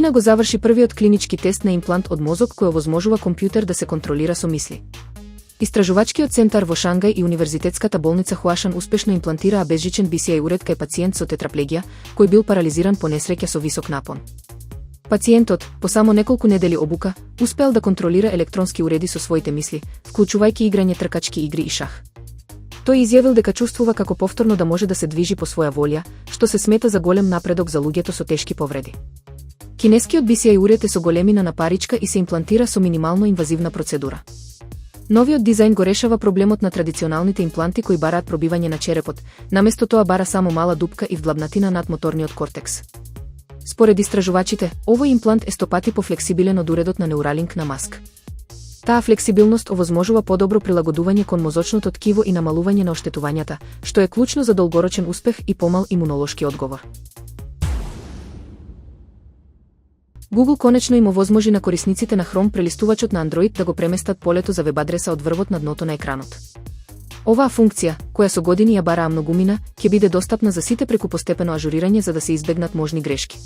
Кина го заврши првиот клинички тест на имплант од мозок кој овозможува компјутер да се контролира со мисли. Истражувачкиот центар во Шангај и Универзитетската болница Хуашан успешно имплантираа безжичен BCI уред кај пациент со тетраплегија, кој бил парализиран по несреќа со висок напон. Пациентот, по само неколку недели обука, успел да контролира електронски уреди со своите мисли, вклучувајќи играње тркачки игри и шах. Тој изјавил дека чувствува како повторно да може да се движи по своја волја, што се смета за голем напредок за луѓето со тешки повреди. Кинескиот BCI уред е со големина на паричка и се имплантира со минимално инвазивна процедура. Новиот дизајн го решава проблемот на традиционалните импланти кои бараат пробивање на черепот, наместо тоа бара само мала дупка и вдлабнатина над моторниот кортекс. Според истражувачите, овој имплант е 100 пати пофлексибилен од уредот на Neuralink на Маск. Таа флексибилност овозможува подобро прилагодување кон мозочното ткиво и намалување на оштетувањата, што е клучно за долгорочен успех и помал имунолошки одговор. Google конечно им овозможи на корисниците на Chrome прелистувачот на Android да го преместат полето за веб-адреса од врвот на дното на екранот. Оваа функција, која со години ја бараа многумина, ќе биде достапна за сите преку постепено ажурирање за да се избегнат можни грешки.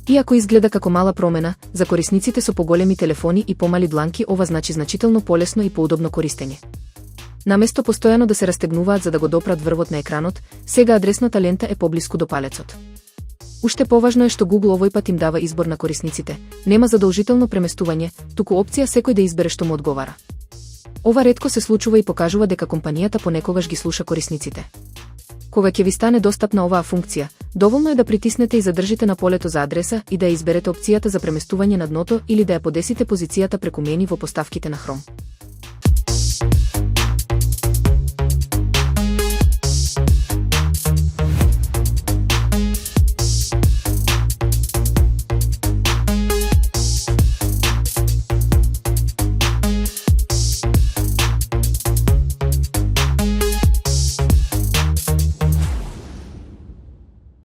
Иако изгледа како мала промена, за корисниците со поголеми телефони и помали дланки ова значи значително полесно и поудобно користење. Наместо постојано да се растегнуваат за да го допрат врвот на екранот, сега адресната лента е поблиску до палецот. Уште поважно е што Google овој пат им дава избор на корисниците, нема задолжително преместување, туку опција секој да избере што му одговара. Ова ретко се случува и покажува дека компанијата понекогаш ги слуша корисниците. Кога ќе ви стане достапна оваа функција, доволно е да притиснете и задржите на полето за адреса и да ја изберете опцијата за преместување на дното или да ја подесите позицијата преку мени во поставките на Chrome.